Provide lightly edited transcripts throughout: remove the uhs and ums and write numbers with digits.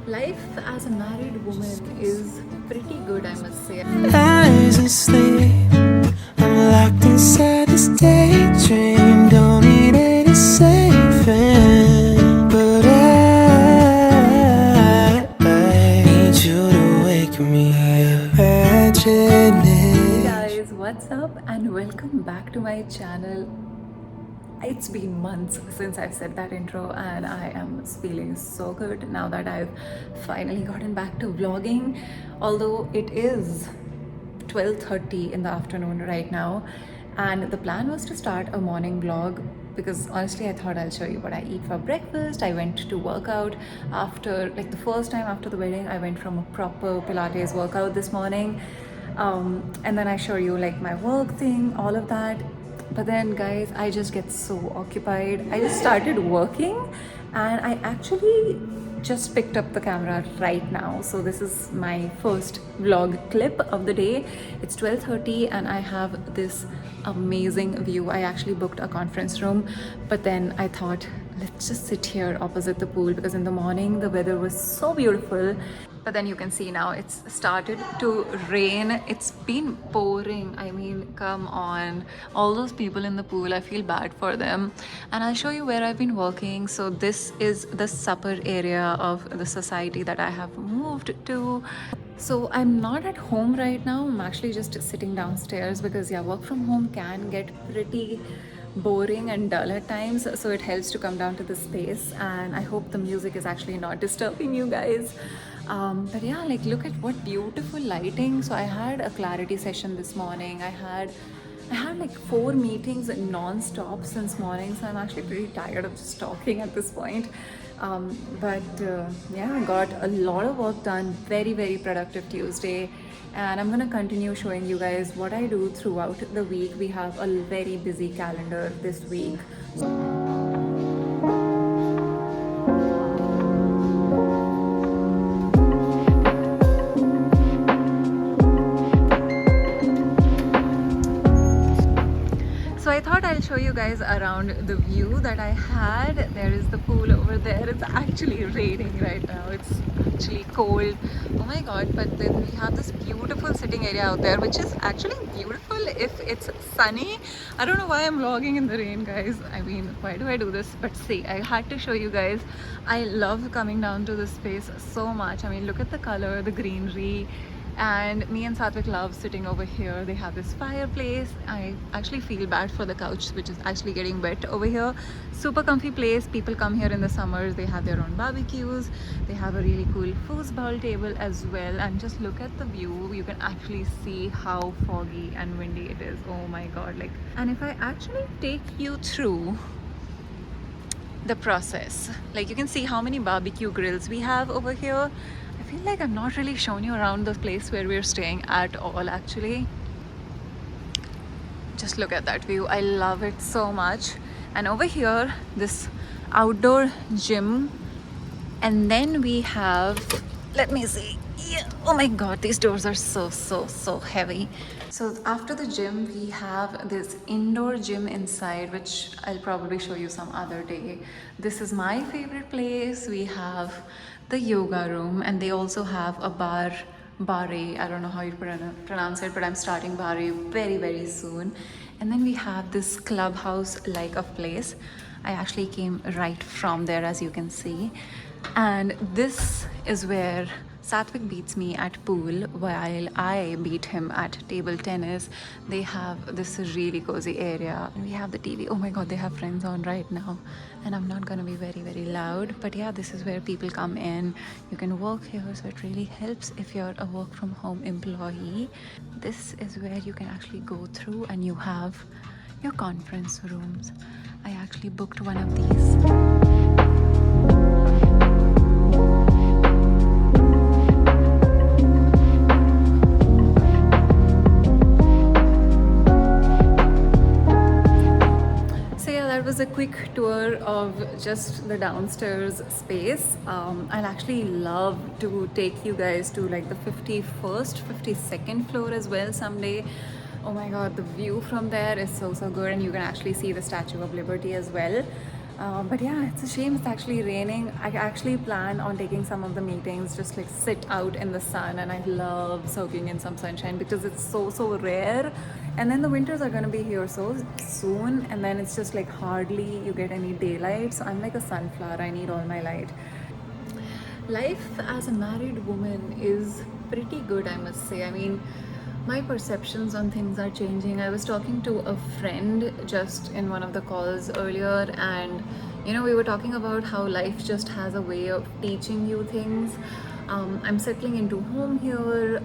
Life as a married woman is pretty good, I must say. Eyes asleep, I'm locked inside this daydream. Don't need any saving, but I need you to wake me up. Imagine Hey it. guys, what's up and welcome back to my channel. It's been months since I've said that intro and I am feeling so good now that I've finally gotten back to vlogging, although it is 12:30 in the afternoon right now, and the plan was to start a morning vlog because honestly I thought I'll show you what I eat for breakfast. I went to work out after, like, the first time after the wedding. I went from a proper Pilates workout this morning, and then I show you like my work thing, all of that. But then guys, I just get so occupied. I just started working and I actually just picked up the camera right now. So this is my first vlog clip of the day. It's 12:30 and I have this amazing view. I actually booked a conference room, but then I thought, let's just sit here opposite the pool because in the morning the weather was so beautiful. But then you can see now it's started to rain. It's been pouring. I mean, come on. All those people in the pool, I feel bad for them. And I'll show you where I've been working. So this is the supper area of the society that I have moved to. So I'm not at home right now. I'm actually just sitting downstairs because yeah, work from home can get pretty boring and dull at times, so it helps to come down to the space. And I hope the music is actually not disturbing you guys. But yeah, like, look at what beautiful lighting. So I had a clarity session this morning. I had like 4 meetings non-stop since morning, so I'm actually pretty tired of just talking at this point. But yeah, I got a lot of work done. Very, very productive Tuesday. And I'm gonna continue showing you guys what I do throughout the week. We have a very busy calendar this week. So I thought I'll show you guys around the view that I had. There is the pool over there. It's actually raining right now. It's actually cold. Oh my god, but then we have this beautiful sitting area out there, which is actually beautiful if it's sunny. I don't know why I'm vlogging in the rain, guys. I mean, why do I do this? But see, I had to show you guys. I love coming down to this space so much. I mean, look at the color, the greenery. And me and Satvik love sitting over here. They have this fireplace. I actually feel bad for the couch, which is actually getting wet over here. Super comfy place. People come here in the summers. They have their own barbecues. They have a really cool foosball table as well. And just look at the view. You can actually see how foggy and windy it is. Oh my god. Like, and if I actually take you through the process, like, you can see how many barbecue grills we have over here. I feel like I've not really shown you around the place where we're staying at all, actually. Just look at that view. I love it so much. And over here, this outdoor gym. And then we have, let me see. Yeah. Oh my god, these doors are so heavy. So after the gym, we have this indoor gym inside, which I'll probably show you some other day. This is my favorite place. We have the yoga room, and they also have a barre. I don't know how you pronounce it, but I'm starting barre very soon. And then we have this clubhouse like a place. I actually came right from there, as you can see. And this is where Satvik beats me at pool while I beat him at table tennis. They have this really cozy area. And we have the TV. Oh my god, they have friends on right now. And I'm not gonna be very loud. But yeah, this is where people come in. You can work here, so it really helps if you're a work from home employee. This is where you can actually go through and you have your conference rooms. I actually booked one of these. Was a quick tour of just the downstairs space. I'll actually love to take you guys to like the 51st, 52nd floor as well someday. Oh my god, the view from there is so good, and you can actually see the Statue of Liberty as well. But yeah, it's a shame it's actually raining. I actually plan on taking some of the meetings just like sit out in the sun, and I love soaking in some sunshine because it's so rare. And then the winters are gonna be here so soon, and then it's just like hardly you get any daylight. So I'm like a sunflower, I need all my light. Life as a married woman is pretty good, I must say. I mean, my perceptions on things are changing. I was talking to a friend just in one of the calls earlier, and we were talking about how life just has a way of teaching you things. I'm settling into home here,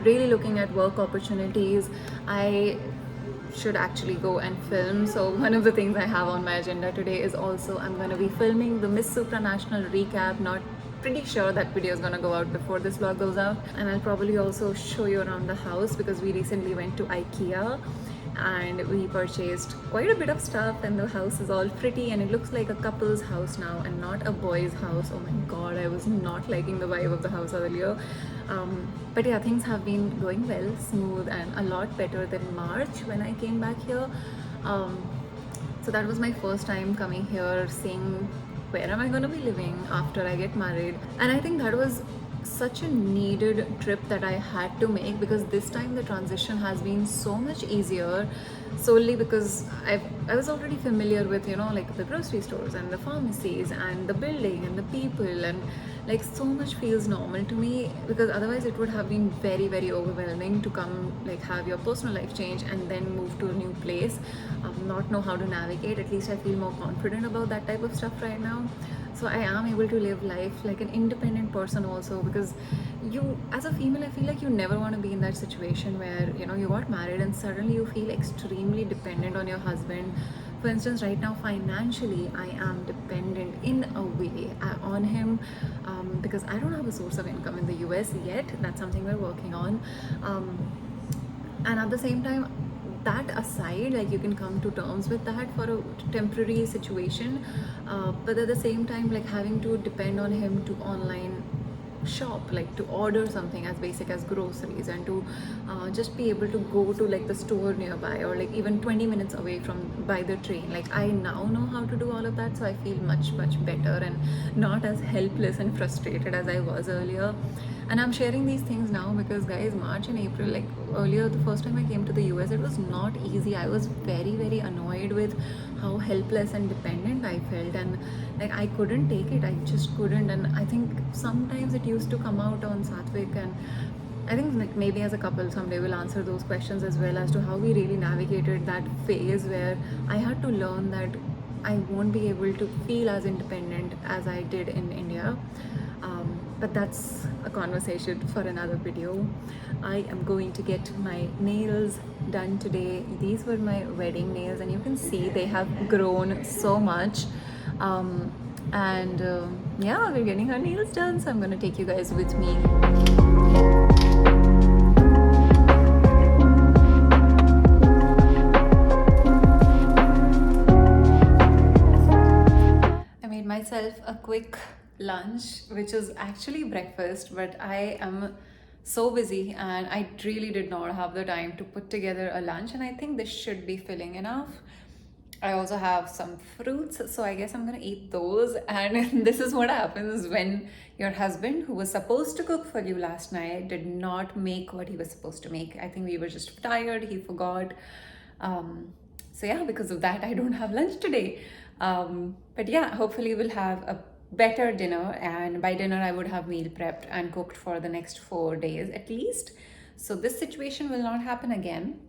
really looking at work opportunities. I should actually go and film. So one of the things I have on my agenda today is also I'm going to be filming the Miss Supranational recap. Not pretty sure that video is going to go out before this vlog goes out, and I'll probably also show you around the house because we recently went to IKEA and we purchased quite a bit of stuff, and the house is all pretty and it looks like a couple's house now and not a boy's house. Oh my god, I was not liking the vibe of the house earlier. But yeah, things have been going well, smooth, and a lot better than March when I came back here. So that was my first time coming here, seeing where am I going to be living after I get married. And I think that was such a needed trip that I had to make, because this time the transition has been so much easier, solely because I was already familiar with like the grocery stores and the pharmacies and the building and the people, and like so much feels normal to me, because otherwise it would have been very overwhelming to come like have your personal life change and then move to a new place, not know how to navigate. At least I feel more confident about that type of stuff right now. So I am able to live life like an independent person also, because you as a female, I feel like you never want to be in that situation where you got married and suddenly you feel extremely dependent on your husband. For instance, right now financially I am dependent in a way on him, because I don't have a source of income in the US yet. That's something we're working on, and at the same time, that aside, like you can come to terms with that for a temporary situation, but at the same time, like having to depend on him to online shop, like to order something as basic as groceries, and to just be able to go to like the store nearby, or like even 20 minutes away from by the train. Like I now know how to do all of that, so I feel much better and not as helpless and frustrated as I was earlier. And I'm sharing these things now because guys, March and April, like earlier, the first time I came to the US, it was not easy. I was very annoyed with how helpless and dependent I felt, and like I couldn't take it. I just couldn't. And I think sometimes it used to come out on Satvik, and I think like maybe as a couple someday we'll answer those questions as well, as to how we really navigated that phase where I had to learn that I won't be able to feel as independent as I did in India. But that's a conversation for another video. I am going to get my nails done today. These were my wedding nails, and you can see they have grown so much. Yeah, we're getting our nails done, so I'm gonna take you guys with me. I made myself a quick lunch, which is actually breakfast, but I am so busy and I really did not have the time to put together a lunch, and I think this should be filling enough. I also have some fruits, so I guess I'm gonna eat those. And this is what happens when your husband, who was supposed to cook for you last night, did not make what he was supposed to make. I think we were just tired, he forgot. So yeah, because of that, I don't have lunch today. But yeah, hopefully we'll have a better dinner, and by dinner I would have meal prepped and cooked for the next 4 days at least. So this situation will not happen again.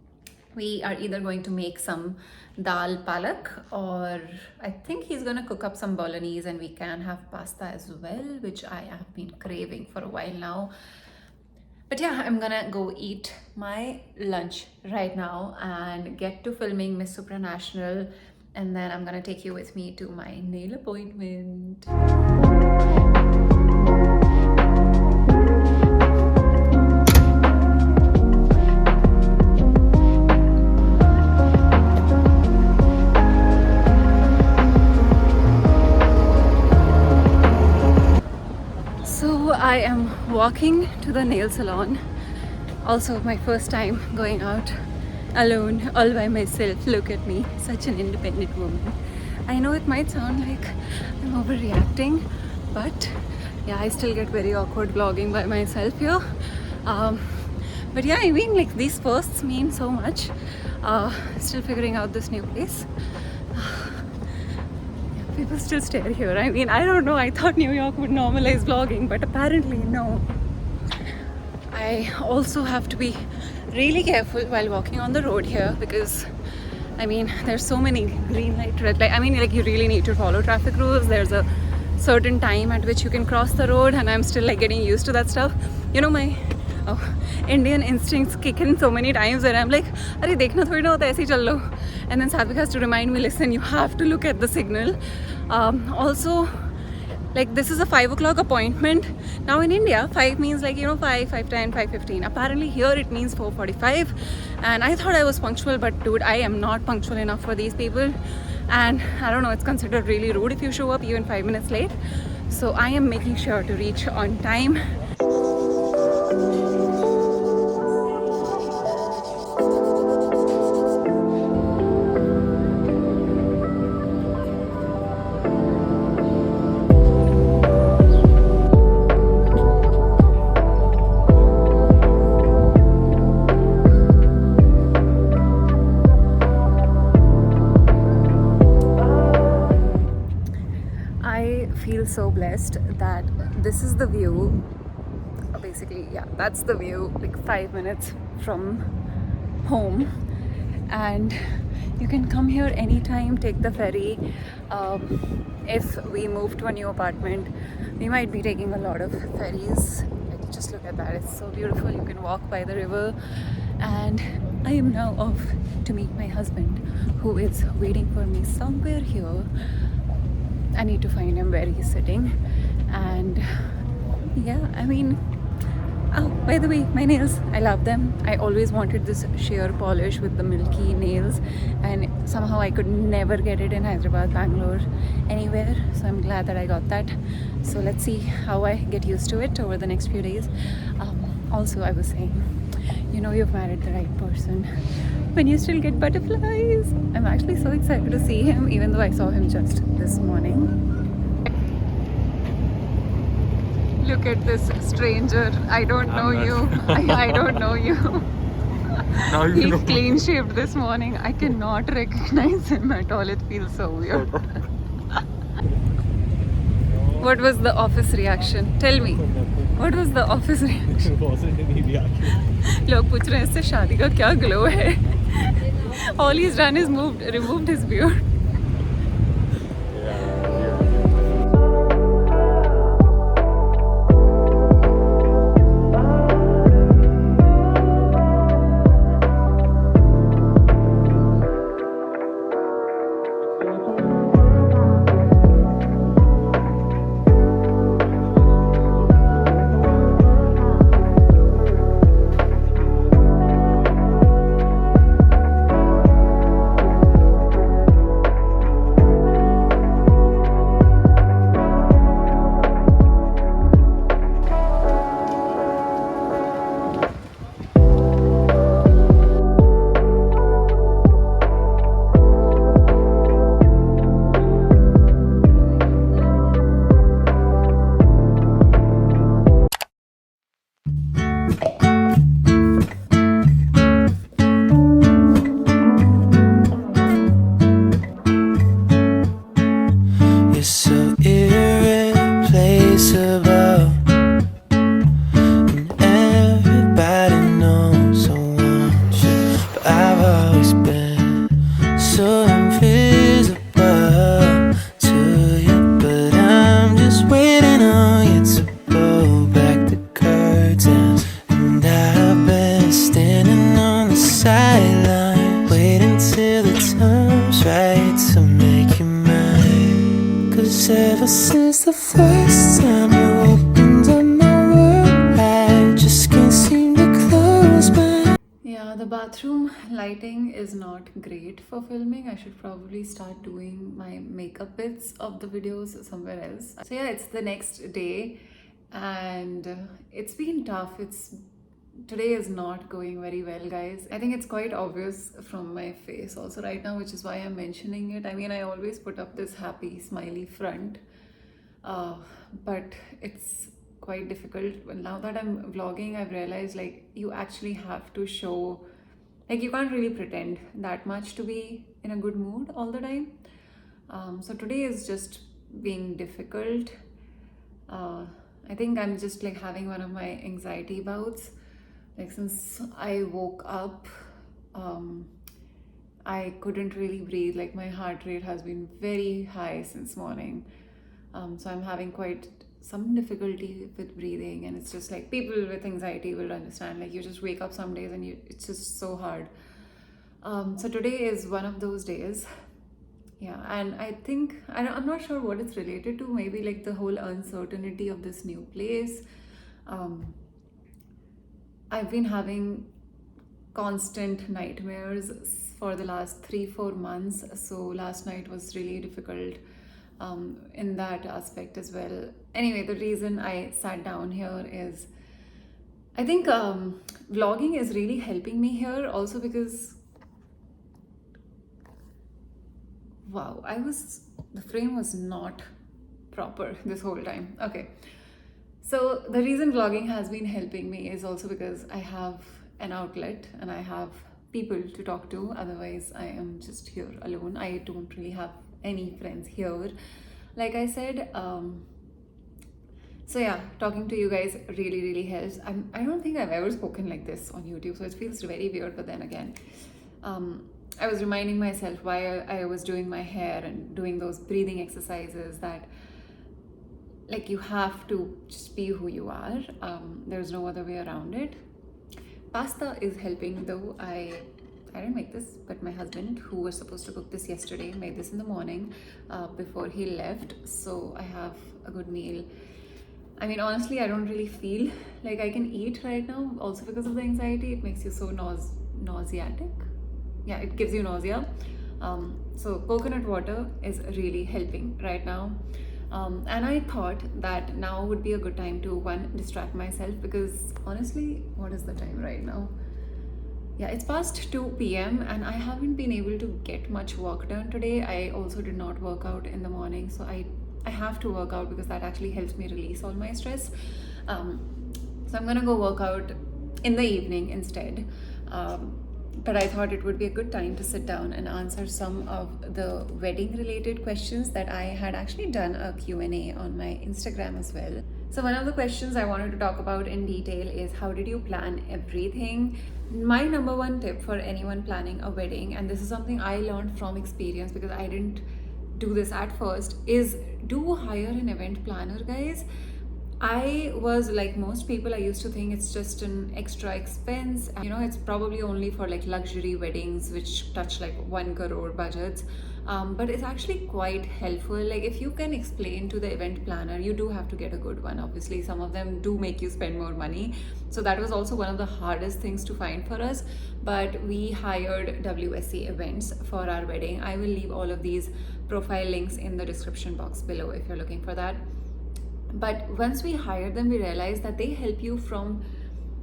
We are either going to make some dal palak, or I think he's gonna cook up some bolognese, and we can have pasta as well, which I have been craving for a while now. But yeah, I'm gonna go eat my lunch right now and get to filming Miss Supranational, and then I'm gonna take you with me to my nail appointment. So I am walking to the nail salon. Also my first time going out alone, all by myself. Look at me, such an independent woman. I know it might sound like I'm overreacting, but yeah, I still get very awkward vlogging by myself here. Um, but yeah, I mean, like, these firsts mean so much. Still figuring out this new place. People still stare here. I mean, I don't know. I thought New York would normalize vlogging, but apparently no. I also have to be really careful while walking on the road here because I mean there's so many green light, red light. I mean, like, you really need to follow traffic rules. There's a certain time at which you can cross the road, and I'm still like getting used to that stuff. You know, my Indian instincts kick in so many times where I'm like, "Arey, dekhna thodi na hota, aise hi chal lo." And then Satvik has to remind me, listen, you have to look at the signal. Also, like, this is a 5 o'clock appointment. Now in India 5 means, like, you know, 5, 5:10, 5:15. Apparently here it means 4:45, and I thought I was punctual, but dude, I am not punctual enough for these people. And I don't know, it's considered really rude if you show up even 5 minutes late. So I am making sure to reach on time. I feel so blessed that this is the view. Basically, yeah, that's the view, like 5 minutes from home. And you can come here anytime, take the ferry. If we move to a new apartment, we might be taking a lot of ferries. Like, just look at that, it's so beautiful. You can walk by the river. And I am now off to meet my husband, who is waiting for me somewhere here. I need to find him where he's sitting. And yeah, I mean, oh, by the way, my nails, I love them. I always wanted this sheer polish with the milky nails, and somehow I could never get it in Hyderabad, Bangalore, anywhere. So I'm glad that I got that. So let's see how I get used to it over the next few days. Also, I was saying, you know, you've married the right person when you still get butterflies. I'm actually so excited to see him, even though I saw him just this morning. Look at this stranger. I don't know you. I don't know you. Now you He know. clean shaved this morning. I cannot recognize him at all. It feels so weird. What was the office reaction? Tell me. What was the office reaction? wasn't any reaction. लोग पूछ रहे हैं इससे शादी का क्या glow है? All he's done is removed his beard. You're so irreplaceable, and everybody knows I want you. But I've always been so invisible to you. But I'm just waiting on you to pull back the curtains. And I've been standing on the sideline, waiting till the time's right to make you mine. 'Cause ever since the first time you opened up my world, I just can't seem to close my eyes. Yeah, the bathroom lighting is not great for filming. I should probably start doing my makeup bits of the videos somewhere else. So yeah, it's the next day, and it's been tough. It's Today is not going very well, guys. I think it's quite obvious from my face also right now, which is why I'm mentioning it. I mean, I always put up this happy, smiley front, uh, but it's quite difficult. But now that I'm vlogging, I've realized like you actually have to show, like, you can't really pretend that much to be in a good mood all the time. So today is just being difficult. I think I'm just like having one of my anxiety bouts. Like since I woke up, I couldn't really breathe. Like my heart rate has been very high since morning. So I'm having quite some difficulty with breathing, and it's just like people with anxiety will understand. Like you just wake up some days and it's just so hard. So today is one of those days. Yeah, and I think I'm not sure what it's related to. Maybe like the whole uncertainty of this new place. I've been having constant nightmares for the last 3-4 months. So last night was really difficult in that aspect as well. Anyway, the reason I sat down here is I think vlogging is really helping me here also because wow, the frame was not proper this whole time. Okay. So the reason vlogging has been helping me is also because I have an outlet and I have people to talk to. Otherwise, I am just here alone. I don't really have any friends here. Like I said, so yeah, talking to you guys really, really helps. I don't think I've ever spoken like this on YouTube, so it feels very weird. But then again, I was reminding myself while I was doing my hair and doing those breathing exercises that like you have to just be who you are. There's no other way around it. Pasta is helping though. I didn't make this, but my husband, who was supposed to cook this yesterday, made this in the morning before he left. So I have a good meal. I mean, honestly, I don't really feel like I can eat right now. Also because of the anxiety, it makes you so nauseatic. Yeah, it gives you nausea. So coconut water is really helping right now. And I thought that now would be a good time to distract myself because honestly, what is the time right now? Yeah, it's past 2 p.m. and I haven't been able to get much work done today. I also did not work out in the morning, so I have to work out because that actually helps me release all my stress. So I'm gonna go work out in the evening instead. But I thought it would be a good time to sit down and answer some of the wedding related questions that I had actually done a Q&A on my Instagram as well. So one of the questions I wanted to talk about in detail is how did you plan everything? My number one tip for anyone planning a wedding, and this is something I learned from experience because I didn't do this at first, is do hire an event planner, guys. I was like most people, I used to think it's just an extra expense. You know, it's probably only for like luxury weddings which touch like 1 crore budgets. But it's actually quite helpful. Like if you can explain to the event planner, you do have to get a good one. Obviously, some of them do make you spend more money. So that was also one of the hardest things to find for us. But we hired WSC Events for our wedding. I will leave all of these profile links in the description box below if you're looking for that. But once we hired them, we realized that they help you from,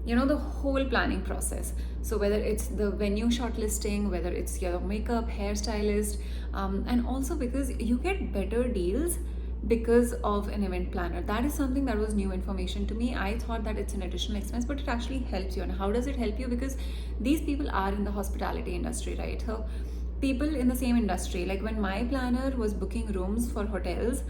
you know, the whole planning process. So whether it's the venue shortlisting, whether it's your makeup, hairstylist, and also because you get better deals because of an event planner. That is something that was new information to me. I thought that it's an additional expense, but it actually helps you. And how does it help you? Because these people are in the hospitality industry, right? So people in the same industry, like when my planner was booking rooms for hotels,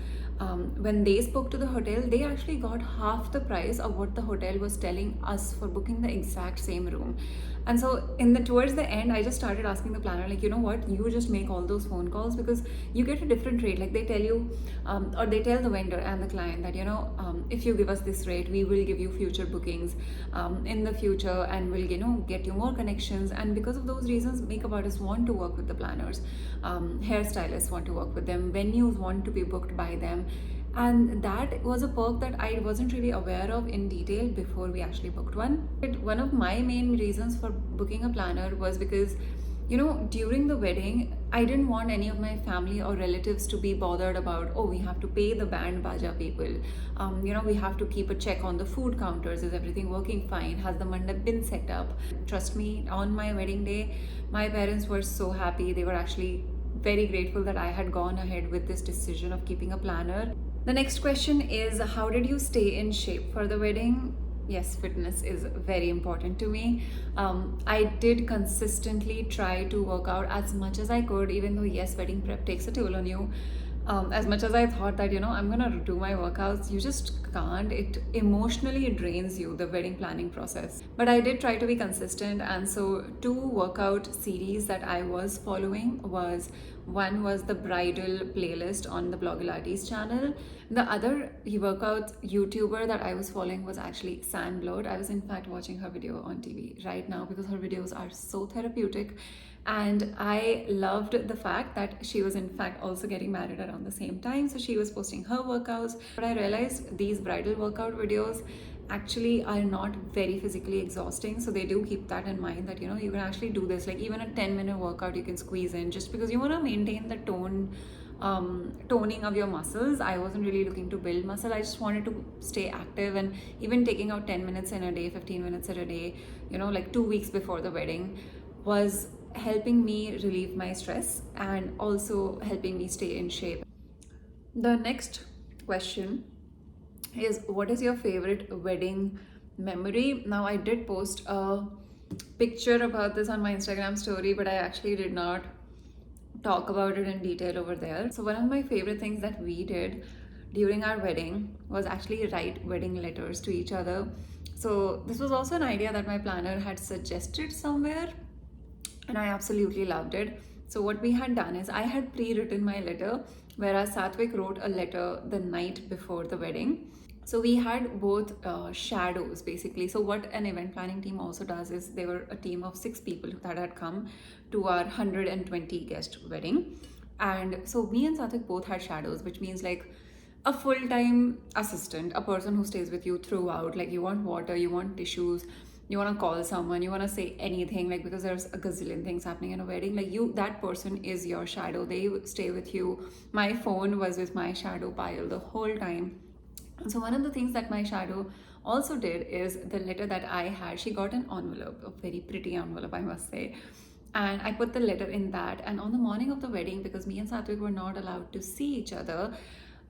when they spoke to the hotel, they actually got half the price of what the hotel was telling us for booking the exact same room. And so towards the end, I just started asking the planner, like, you know what, you just make all those phone calls because you get a different rate. Like they tell you, or they tell the vendor and the client that, you know, if you give us this rate, we will give you future bookings in the future and we'll, you know, get you more connections. And because of those reasons, makeup artists want to work with the planners, hairstylists want to work with them, venues want to be booked by them. And that was a perk that I wasn't really aware of in detail before we actually booked one. But one of my main reasons for booking a planner was because During the wedding, I didn't want any of my family or relatives to be bothered about, oh, we have to pay the band baja people. We have to keep a check on the food counters. Is everything working fine? Has the mandap been set up? Trust me, on my wedding day, my parents were so happy. They were actually very grateful that I had gone ahead with this decision of keeping a planner. The next question is, how did you stay in shape for the wedding? Yes, fitness is very important to me. I did consistently try to work out as much as I could, even though, yes, wedding prep takes a toll on you. As much as I thought that, I'm gonna do my workouts, you just can't. It emotionally drains you, the wedding planning process. But I did try to be consistent, and so 2 workout series that I was following was, one was the bridal playlist on the Blogilates channel. The other workout YouTuber that I was following was actually Sandblot. I was in fact watching her video on TV right now because her videos are so therapeutic. And I loved the fact that she was in fact also getting married around the same time. So she was posting her workouts. But I realized these bridal workout videos actually are not very physically exhausting. So they do keep that in mind that, you can actually do this. Like even a 10-minute workout you can squeeze in just because you want to maintain the toning of your muscles. I wasn't really looking to build muscle. I just wanted to stay active, and even taking out 10 minutes in a day, 15 minutes in a day, like 2 weeks before the wedding was helping me relieve my stress and also helping me stay in shape. The next question is, what is your favorite wedding memory? Now, I did post a picture about this on my Instagram story, but I actually did not talk about it in detail over there. So one of my favorite things that we did during our wedding was actually write wedding letters to each other. So this was also an idea that my planner had suggested somewhere, and I absolutely loved it. So what we had done is, I had pre-written my letter, whereas Satvik wrote a letter the night before the wedding. So we had both shadows basically. So what an event planning team also does is, they were a team of 6 people that had come to our 120 guest wedding. And so me and Satvik both had shadows, which means like a full-time assistant, a person who stays with you throughout. Like you want water, you want tissues, you want to call someone, you want to say anything, like because there's a gazillion things happening in a wedding, like that person is your shadow. They stay with you. My phone was with my shadow pile the whole time. And so one of the things that my shadow also did is, the letter that I had, she got an envelope, a very pretty envelope, I must say. And I put the letter in that. And on the morning of the wedding, because me and Satvik were not allowed to see each other,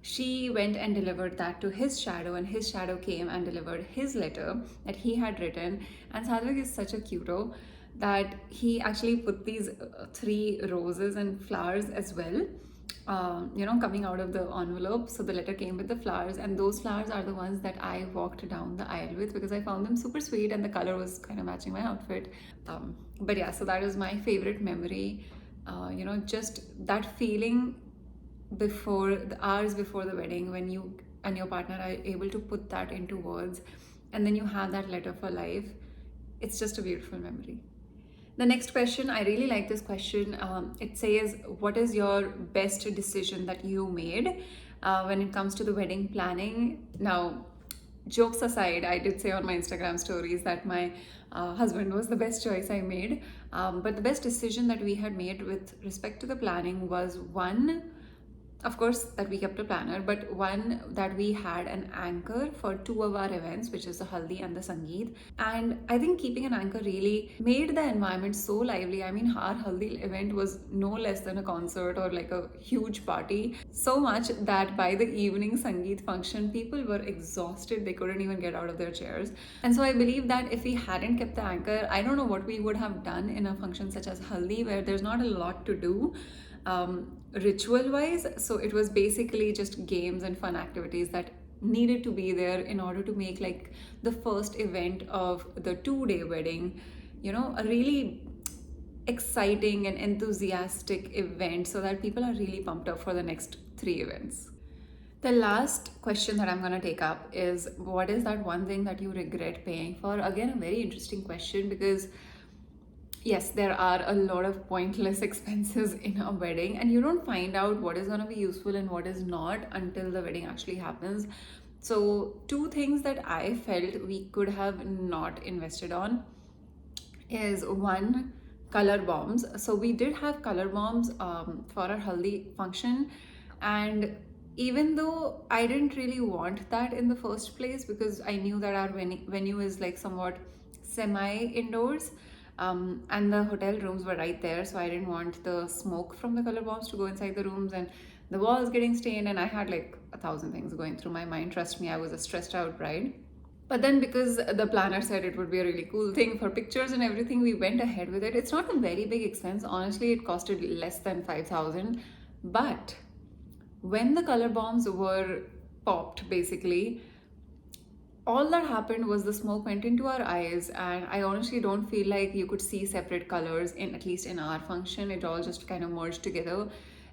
she went and delivered that to his shadow, and his shadow came and delivered his letter that he had written. And Satvik is such a cuto that he actually put these 3 roses and flowers as well, coming out of the envelope. So the letter came with the flowers, and those flowers are the ones that I walked down the aisle with because I found them super sweet and the color was kind of matching my outfit. But yeah, so that is my favorite memory. Just that feeling before the hours before the wedding, when you and your partner are able to put that into words, and then you have that letter for life. It's just a beautiful memory. The next question, I really like this question. It says, what is your best decision that you made when it comes to the wedding planning? Now, jokes aside, I did say on my Instagram stories that my husband was the best choice I made. But the best decision that we had made with respect to the planning was, one, of course, that we kept a planner, but one, that we had an anchor for 2 of our events, which is the Haldi and the Sangeet. And I think keeping an anchor really made the environment so lively. I mean, our Haldi event was no less than a concert or like a huge party. So much that by the evening Sangeet function, people were exhausted. They couldn't even get out of their chairs. And so I believe that if we hadn't kept the anchor, I don't know what we would have done in a function such as Haldi, where there's not a lot to do ritual wise. So it was basically just games and fun activities that needed to be there in order to make like the first event of the 2-day wedding, a really exciting and enthusiastic event, so that people are really pumped up for the next 3 events. The last question that I'm going to take up is, what is that one thing that you regret paying for? Again, a very interesting question, because yes, there are a lot of pointless expenses in a wedding, and you don't find out what is going to be useful and what is not until the wedding actually happens. So 2 things that I felt we could have not invested on is, one, color bombs. So we did have color bombs for our haldi function, and even though I didn't really want that in the first place because I knew that our venue is like somewhat semi indoors, and the hotel rooms were right there, so I didn't want the smoke from the color bombs to go inside the rooms and the walls getting stained, and I had like 1,000 things going through my mind. Trust me, I was a stressed out bride. But then, because the planner said it would be a really cool thing for pictures and everything, we went ahead with it. It's not a very big expense. Honestly, it costed less than 5,000. But when the color bombs were popped, basically, all that happened was the smoke went into our eyes, and I honestly don't feel like you could see separate colors in, at least in our function. It all just kind of merged together.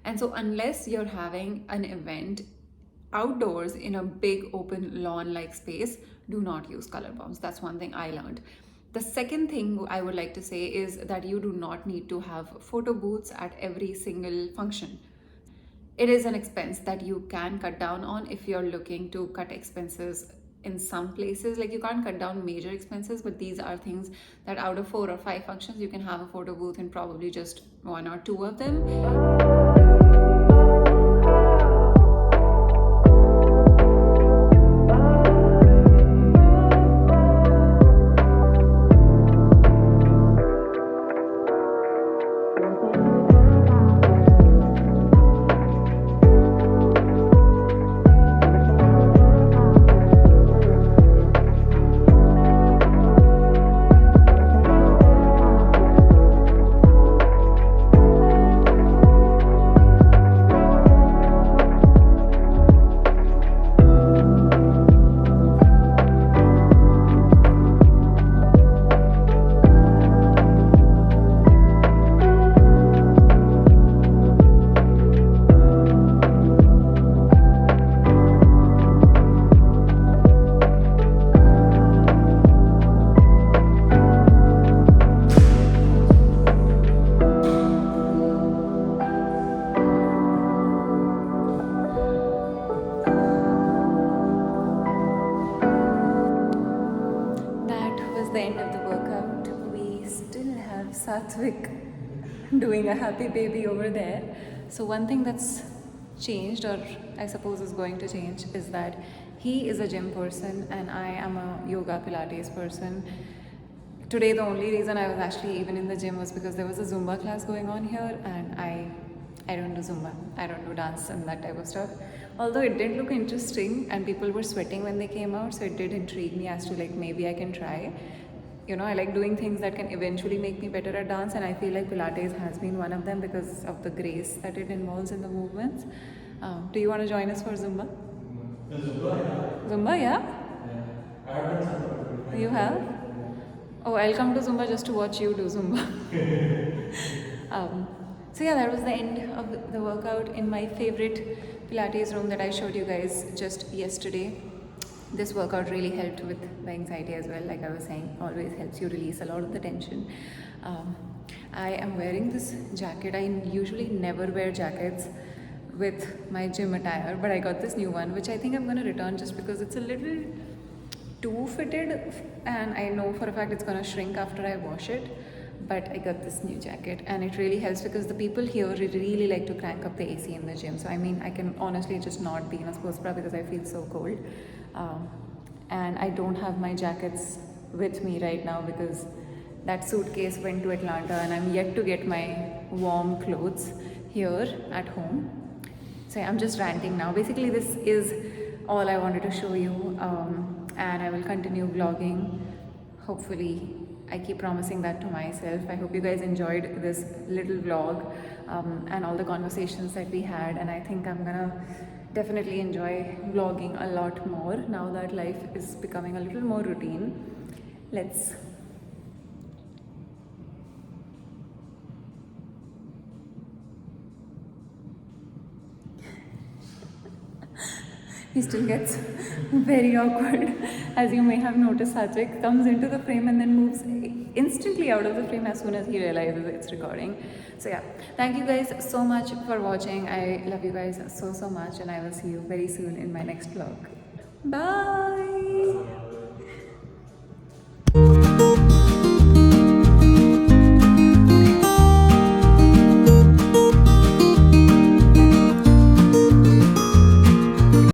And so unless you're having an event outdoors in a big open lawn like space, do not use color bombs. That's one thing I learned. The second thing I would like to say is that you do not need to have photo booths at every single function. It is an expense that you can cut down on if you're looking to cut expenses in some places. Like, you can't cut down major expenses, but these are things that out of 4 or 5 functions, you can have a photo booth in probably just 1 or 2 of them. The end of the workout. We still have Satvik doing a happy baby over there. So one thing that's changed, or I suppose is going to change, is that he is a gym person and I am a yoga Pilates person. Today the only reason I was actually even in the gym was because there was a Zumba class going on here, and I don't do Zumba, I don't do dance and that type of stuff. Although it did look interesting and people were sweating when they came out, so it did intrigue me as to like maybe I can try. You know, I like doing things that can eventually make me better at dance, and I feel like Pilates has been one of them because of the grace that it involves in the movements. Do you want to join us for Zumba? Zumba, yeah? You have? Oh, I'll come to Zumba just to watch you do Zumba. So yeah, that was the end of the workout in my favorite Pilates room that I showed you guys just yesterday. This workout really helped with the anxiety as well. Like I was saying, always helps you release a lot of the tension. I am wearing this jacket. I usually never wear jackets with my gym attire, but I got this new one, which I think I'm going to return just because it's a little too fitted, and I know for a fact it's going to shrink after I wash it. But I got this new jacket, and it really helps because the people here really like to crank up the AC in the gym. So I mean, I can honestly just not be in a sports bra because I feel so cold. And I don't have my jackets with me right now because that suitcase went to Atlanta, and I'm yet to get my warm clothes here at home. So I'm just ranting now. Basically, this is all I wanted to show you, and I will continue vlogging. Hopefully, I keep promising that to myself. I hope you guys enjoyed this little vlog and all the conversations that we had, and I think I'm gonna definitely enjoy vlogging a lot more now that life is becoming a little more routine. Let's he still gets very awkward. As you may have noticed, Satvik comes into the frame and then moves instantly out of the frame as soon as he realizes it's recording. So yeah, thank you guys so much for watching. I love you guys so much, and I will see you very soon in my next vlog. Bye.